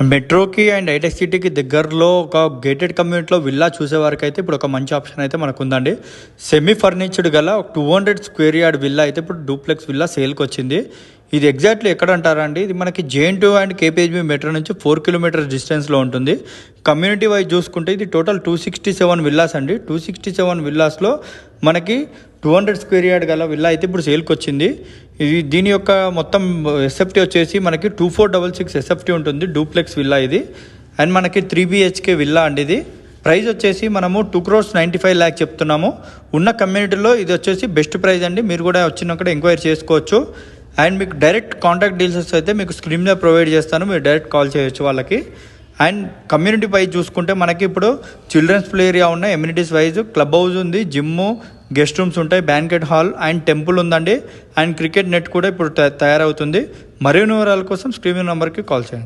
మెట్రోకి and hitech సిటీకి దగ్గరలో ఒక గేటెడ్ కమ్యూనిటీలో విల్లా చూసేవారికి అయితే ఇప్పుడు ఒక మంచి ఆప్షన్ అయితే మనకు ఉందండి. సెమీ ఫర్నిచర్డ్ గల 200 స్క్వేర్ యార్డ్ విల్లా అయితే ఇప్పుడు డూప్లెక్స్ విల్లా సేల్కి వచ్చింది. ఇది ఎగ్జాక్ట్లీ ఎక్కడ అంటారా అండి, ఇది మనకి JN2 అండ్ KPHB మెట్రో నుంచి 4 కిలోమీటర్స్ డిస్టెన్స్లో ఉంటుంది. కమ్యూనిటీ వైజ్ చూసుకుంటే ఇది టోటల్ 267 విల్లాస్ అండి. 267 విల్లాస్లో మనకి 200 స్క్వేర్ యార్డ్ గల విల్లా అయితే ఇప్పుడు సేల్కి వచ్చింది. ఇది దీని యొక్క మొత్తం SFT వచ్చేసి మనకి 2466 SFT ఉంటుంది. డూప్లెక్స్ విల్లా ఇది అండ్ మనకి 3 BHK విల్లా అండి. ఇది ప్రైస్ వచ్చేసి మనము 2,95 lakhs చెప్తున్నాము. ఉన్న కమ్యూనిటీలో ఇది వచ్చేసి బెస్ట్ ప్రైస్ అండి. మీరు కూడా వచ్చినాక ఎంక్వైరీ చేసుకోవచ్చు. అండ్ మీకు డైరెక్ట్ కాంటాక్ట్ డీటెయిల్స్ అయితే మీకు స్క్రీన్ మీద ప్రొవైడ్ చేస్తాను, మీరు డైరెక్ట్ కాల్ చేయొచ్చు వాళ్ళకి. అండ్ కమ్యూనిటీ వైజ్ చూసుకుంటే మనకి ఇప్పుడు చిల్డ్రన్స్ ప్లే ఏరియా ఉన్నాయి, ఎమ్యూనిటీస్ వైజ్ క్లబ్ హౌస్ ఉంది, జిమ్, గెస్ట్ రూమ్స్ ఉంటాయి, బ్యాంకెట్ హాల్ అండ్ టెంపుల్ ఉందండి. అండ్ క్రికెట్ నెట్ కూడా ఇప్పుడు తయారవుతుంది. మరిన్ని వివరాల కోసం స్క్రీన్ నెంబర్కి కాల్ చేయండి.